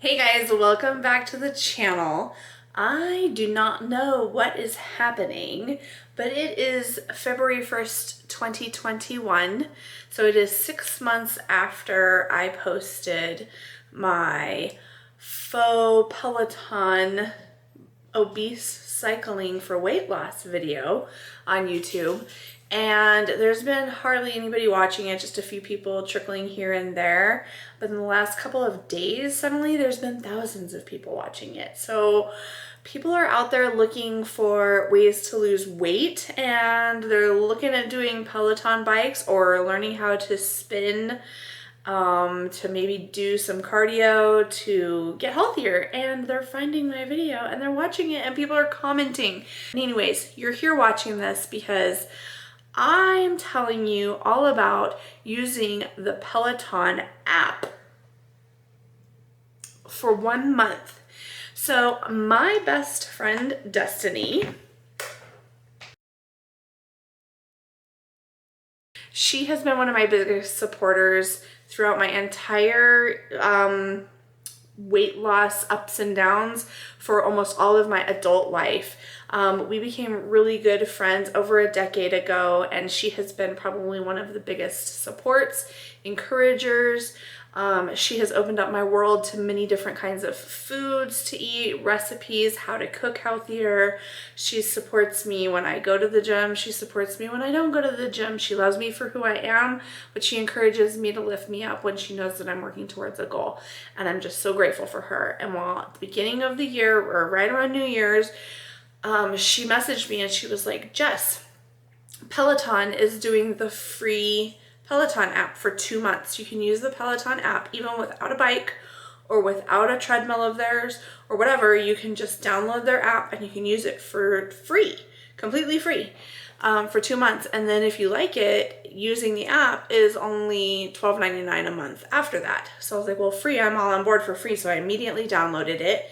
Hey guys, welcome back to the channel. I do not know what is happening, but it is February 1st, 2021. So it is 6 months after I posted my faux Peloton obese cycling for weight loss video on YouTube. And there's been hardly anybody watching it, just a few people trickling here and there. But in the last couple of days, suddenly there's been thousands of people watching it. So people are out there looking for ways to lose weight, and they're looking at doing Peloton bikes or learning how to spin, to maybe do some cardio to get healthier, and they're finding my video and they're watching it and people are commenting. Anyways, you're here watching this because I am telling you all about using the Peloton app for 1 month. So my best friend, Destiny, she has been one of my biggest supporters throughout my entire weight loss ups and downs for almost all of my adult life. We became really good friends over a decade ago, and she has been probably one of the biggest supports, encouragers. She has opened up my world to many different kinds of foods to eat, recipes, how to cook healthier. She supports me when I go to the gym. She supports me when I don't go to the gym. She loves me for who I am, but she encourages me to lift me up when she knows that I'm working towards a goal. And I'm just so grateful for her. And while at the beginning of the year, or right around New Year's, she messaged me and she was like, Jess, Peloton is doing the free Peloton app for 2 months. You can use the Peloton app even without a bike or without a treadmill of theirs or whatever. You can just download their app and you can use it for free, completely free, for 2 months. And then if you like it, using the app is only $12.99 a month after that. So I was like, well, free, I'm all on board for free. So I immediately downloaded it.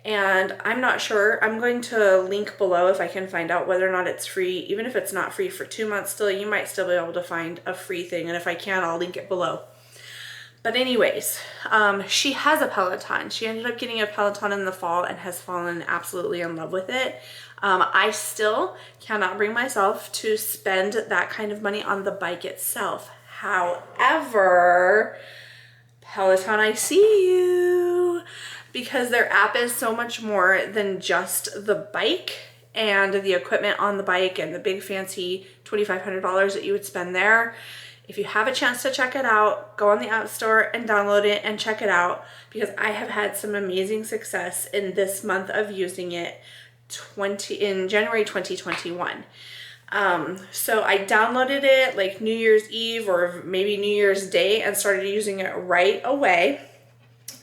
And I'm not sure. I'm going to link below if I can find out whether or not it's free. Even if it's not free for 2 months still, you might still be able to find a free thing. And if I can, I'll link it below. But anyways, she has a Peloton. She ended up getting a Peloton in the fall and has fallen absolutely in love with it. I still cannot bring myself to spend that kind of money on the bike itself. However, Peloton, I see you, because their app is so much more than just the bike and the equipment on the bike and the big fancy $2,500 that you would spend there. If you have a chance to check it out, go on the App Store and download it and check it out, because I have had some amazing success in this month of using it in January 2021. So I downloaded it like New Year's Eve or maybe New Year's Day and started using it right away.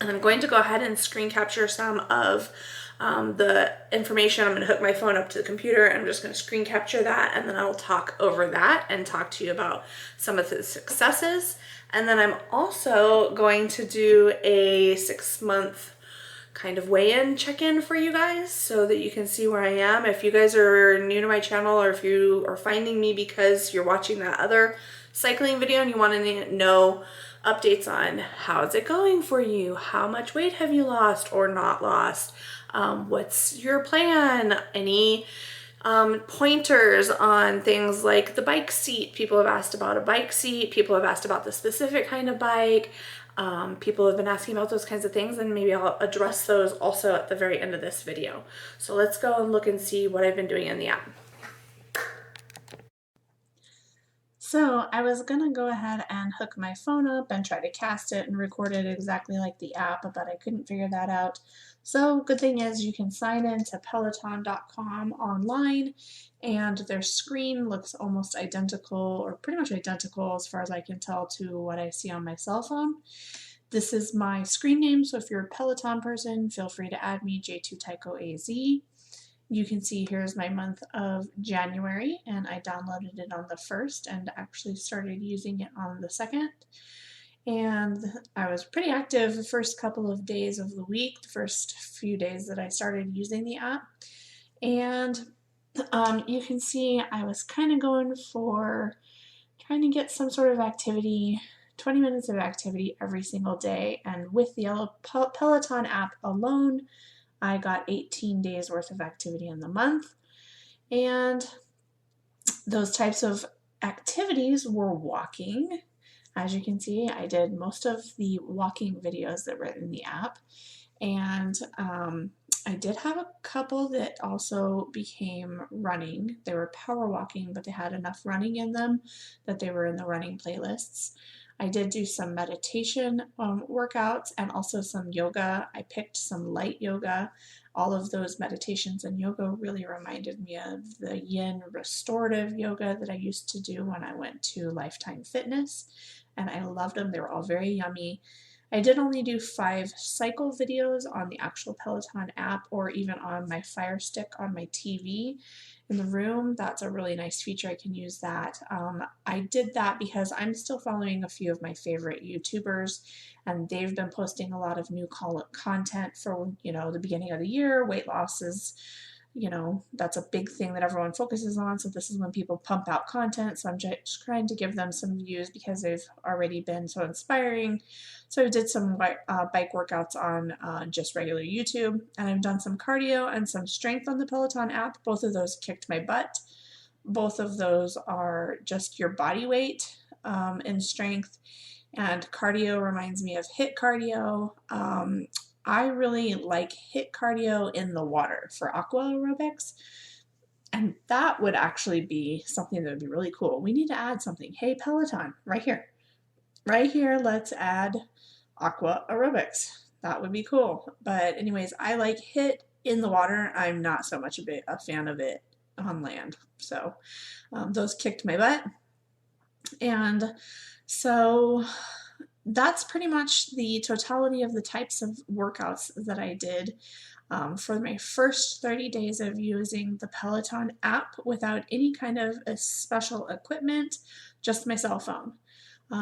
And I'm going to go ahead and screen capture some of the information. I'm going to hook my phone up to the computer and I'm just going to screen capture that, and then I'll talk over that and talk to you about some of the successes. And then I'm also going to do a 6-month kind of weigh-in check-in for you guys so that you can see where I am. If you guys are new to my channel, or if you are finding me because you're watching that other cycling video and you want to know updates on how's it going for you, how much weight have you lost or not lost, what's your plan, any pointers on things like the bike seat. People have asked about a bike seat, people have asked about the specific kind of bike, people have been asking about those kinds of things, and maybe I'll address those also at the very end of this video. So let's go and look and see what I've been doing in the app. So I was gonna go ahead and hook my phone up and try to cast it and record it exactly like the app, but I couldn't figure that out. So good thing is you can sign in to peloton.com online, and their screen looks almost identical, or pretty much identical as far as I can tell, to what I see on my cell phone. This is my screen name, so if you're a Peloton person, feel free to add me, J2TychoAZ. You can see here's my month of January, and I downloaded it on the 1st and actually started using it on the 2nd. And I was pretty active the first couple of days of the week, the first few days that I started using the app. And you can see I was kind of going for trying to get some sort of activity 20 minutes of activity every single day. And with the Peloton app alone, I got 18 days worth of activity in the month. And those types of activities were walking. As you can see, I did most of the walking videos that were in the app. And I did have a couple that also became running. They were power walking, but they had enough running in them that they were in the running playlists. I did do some meditation workouts and also some yoga. I picked some light yoga. All of those meditations and yoga really reminded me of the yin restorative yoga that I used to do when I went to Lifetime Fitness, and I loved them. They were all very yummy. I did only do 5 cycle videos on the actual Peloton app or even on my Fire Stick on my TV in the room. That's a really nice feature. I can use that. I did that because I'm still following a few of my favorite YouTubers, and they've been posting a lot of new content for, the beginning of the year. Weight loss is, that's a big thing that everyone focuses on. So this is when people pump out content. So I'm just trying to give them some views because they've already been so inspiring. So I did some bike workouts on just regular YouTube, and I've done some cardio and some strength on the Peloton app. Both of those kicked my butt. Both of those are just your body weight in strength, and cardio reminds me of HIIT cardio. I really like HIIT cardio in the water for aqua aerobics, and that would actually be something that would be really cool. We need to add something. Hey, Peloton, right here, let's add aqua aerobics. That would be cool. But anyways, I like HIIT in the water. I'm not so much a fan of it on land. So those kicked my butt. And so that's pretty much the totality of the types of workouts that I did for my first 30 days of using the Peloton app without any kind of special equipment, just my cell phone.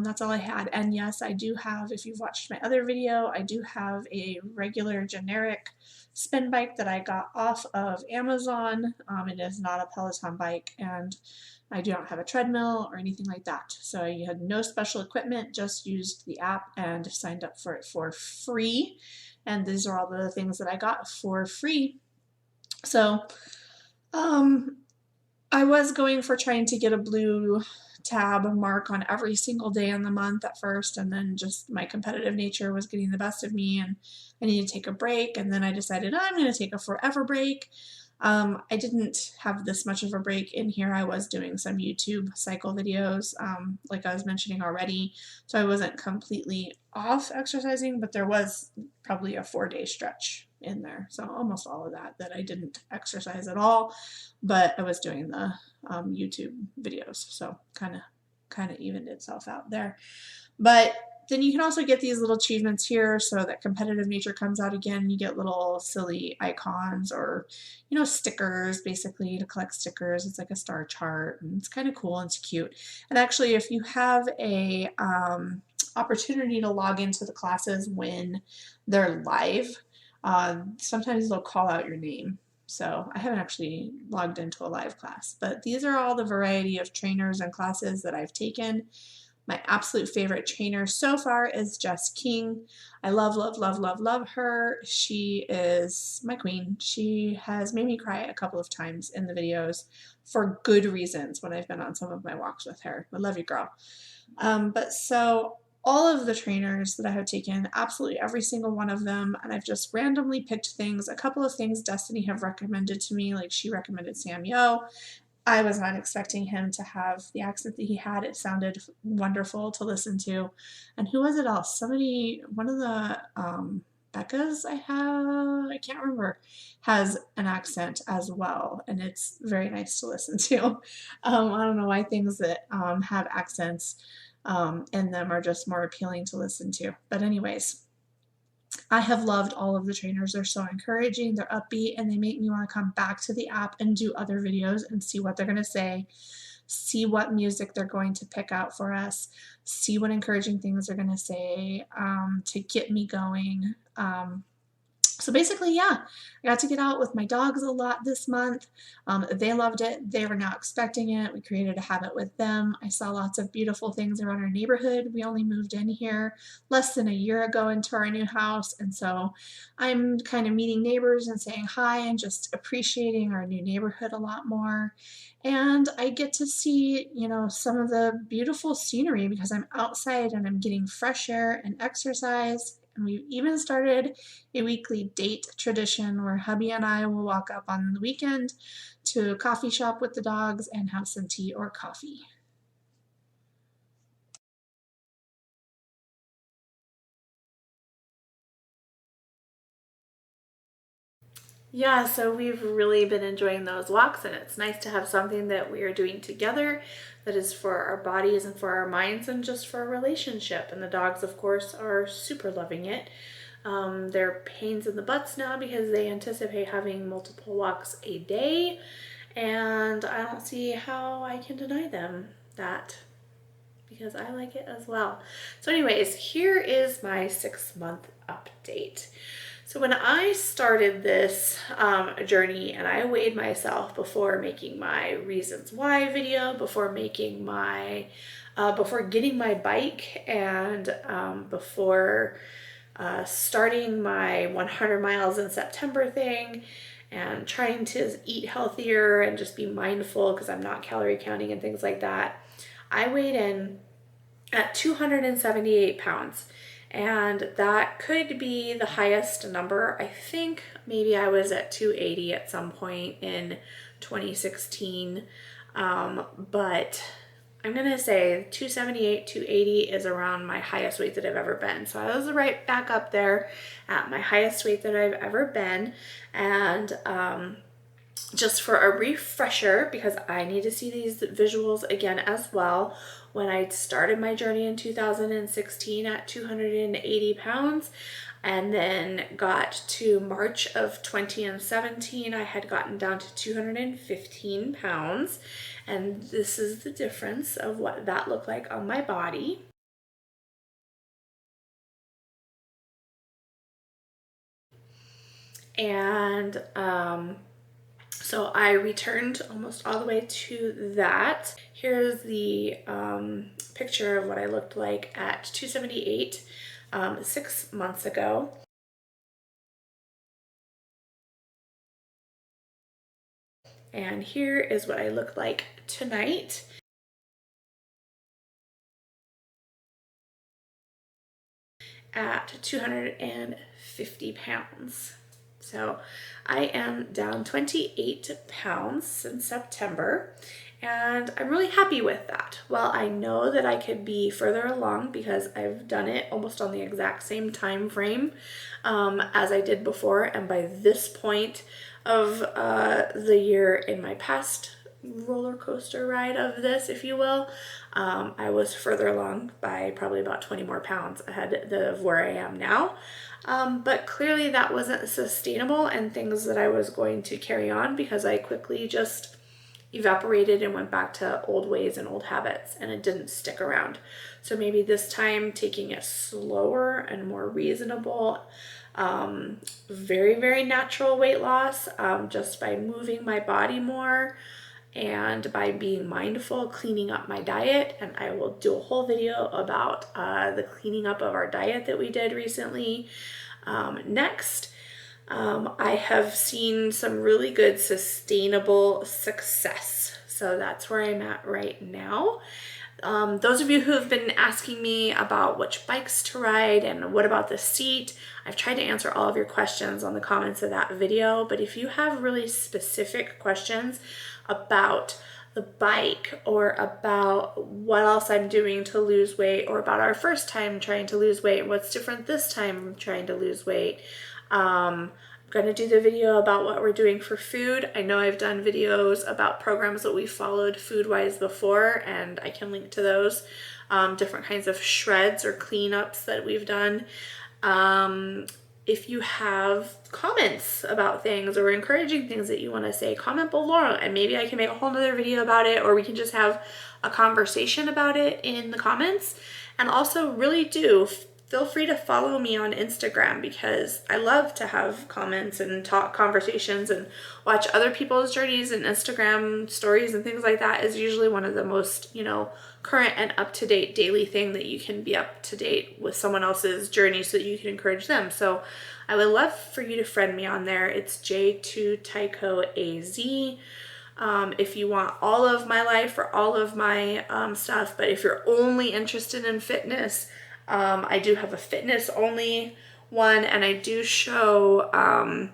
That's all I had. And yes, I do have, if you've watched my other video, I do have a regular generic spin bike that I got off of Amazon. It is not a Peloton bike, and I do not have a treadmill or anything like that. So I had no special equipment, just used the app and signed up for it for free. And these are all the things that I got for free. So I was going for trying to get a blue tab mark on every single day in the month at first, and then just my competitive nature was getting the best of me and I needed to take a break, and then I decided I'm going to take a forever break. I didn't have this much of a break in here. I was doing some YouTube cycle videos, like I was mentioning already, so I wasn't completely off exercising, but there was probably a 4-day stretch in there, so almost all of that I didn't exercise at all, but I was doing the YouTube videos, so kind of evened itself out there. But then you can also get these little achievements here, so that competitive nature comes out again. You get little silly icons or, stickers, basically, to collect stickers. It's like a star chart, and it's kind of cool and it's cute. And actually, if you have a opportunity to log into the classes when they're live, sometimes they'll call out your name. So I haven't actually logged into a live class, but these are all the variety of trainers and classes that I've taken. My absolute favorite trainer so far is Jess King. I love, love, love, love, love her. She is my queen. She has made me cry a couple of times in the videos for good reasons when I've been on some of my walks with her. I love you, girl. But so all of the trainers that I have taken, absolutely every single one of them, and I've just randomly picked things. A couple of things Destiny have recommended to me, like she recommended Sam Yo. I was not expecting him to have the accent that he had. It sounded wonderful to listen to. And who was it else? Somebody, one of the Beccas I can't remember, has an accent as well. And it's very nice to listen to. I don't know why things that have accents in them are just more appealing to listen to. But anyways, I have loved all of the trainers. They're so encouraging, they're upbeat, and they make me want to come back to the app and do other videos and see what they're going to say, see what music they're going to pick out for us, see what encouraging things they're going to say to get me going. So basically, yeah, I got to get out with my dogs a lot this month. They loved it. They were not expecting it. We created a habit with them. I saw lots of beautiful things around our neighborhood. We only moved in here less than a year ago into our new house. And so I'm kind of meeting neighbors and saying hi and just appreciating our new neighborhood a lot more. And I get to see, some of the beautiful scenery because I'm outside and I'm getting fresh air and exercise. And we've even started a weekly date tradition where hubby and I will walk up on the weekend to a coffee shop with the dogs and have some tea or coffee. Yeah, so we've really been enjoying those walks, and it's nice to have something that we are doing together that is for our bodies and for our minds and just for a relationship. And the dogs, of course, are super loving it. They're pains in the butts now because they anticipate having multiple walks a day, and I don't see how I can deny them that because I like it as well. So anyways, here is my 6-month update. So when I started this journey and I weighed myself before making my reasons why video, before making my, before getting my bike, and before starting my 100 miles in September thing, and trying to eat healthier and just be mindful because I'm not calorie counting and things like that, I weighed in at 278 pounds. And that could be the highest number. I think maybe I was at 280 at some point in 2016. But I'm going to say 278, 280 is around my highest weight that I've ever been. So I was right back up there at my highest weight that I've ever been. And just for a refresher, because I need to see these visuals again as well, when I started my journey in 2016 at 280 pounds, and then got to March of 2017, I had gotten down to 215 pounds. And this is the difference of what that looked like on my body. And so I returned almost all the way to that. Here's the picture of what I looked like at 278 6 months ago. And here is what I look like tonight. At 250 pounds. So I am down 28 pounds since September, and I'm really happy with that. Well, I know that I could be further along because I've done it almost on the exact same time frame as I did before, and by this point of the year in my past roller coaster ride of this, if you will, I was further along by probably about 20 more pounds ahead of where I am now. But clearly that wasn't sustainable and things that I was going to carry on because I quickly just evaporated and went back to old ways and old habits, and it didn't stick around. So maybe this time taking it slower and more reasonable, very, very natural weight loss, just by moving my body more and by being mindful, cleaning up my diet. And I will do a whole video about the cleaning up of our diet that we did recently. Next, I have seen some really good sustainable success. So that's where I'm at right now. Those of you who have been asking me about which bikes to ride and what about the seat, I've tried to answer all of your questions on the comments of that video. But if you have really specific questions about the bike or about what else I'm doing to lose weight, or about our first time trying to lose weight, what's different this time trying to lose weight, I'm going to do the video about what we're doing for food. I know I've done videos about programs that we followed food-wise before, and I can link to those, different kinds of shreds or cleanups that we've done. If you have comments about things or encouraging things that you want to say, comment below, and maybe I can make a whole nother video about it, or we can just have a conversation about it in the comments. And also really do feel free to follow me on Instagram, because I love to have comments and talk conversations and watch other people's journeys, and Instagram stories and things like that is usually one of the most, current and up-to-date daily thing that you can be up to date with someone else's journey so that you can encourage them. So I would love for you to friend me on there. It's J2TychoAZ. If you want all of my life or all of my stuff, but if you're only interested in fitness, I do have a fitness only one, and I do show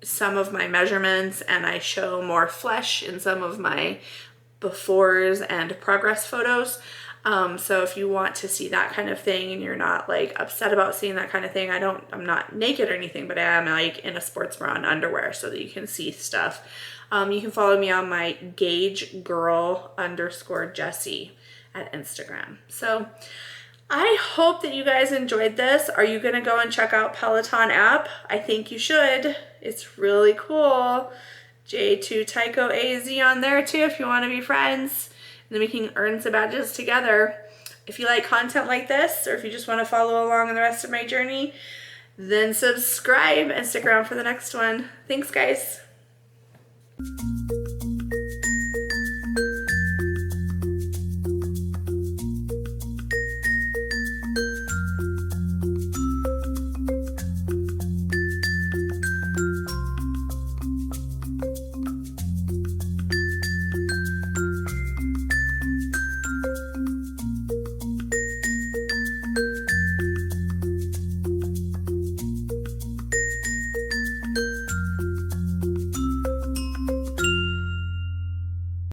some of my measurements, and I show more flesh in some of my befores and progress photos. So if you want to see that kind of thing and you're not like upset about seeing that kind of thing, I'm not naked or anything, but I am like in a sports bra and underwear so that you can see stuff. You can follow me on my GageGirl_Jessie at Instagram. So I hope that you guys enjoyed this. Are you gonna go and check out Peloton app? I think you should. It's really cool. J2TychoAZ on there too if you want to be friends. And then we can earn some badges together. If you like content like this, or if you just want to follow along in the rest of my journey, then subscribe and stick around for the next one. Thanks, guys.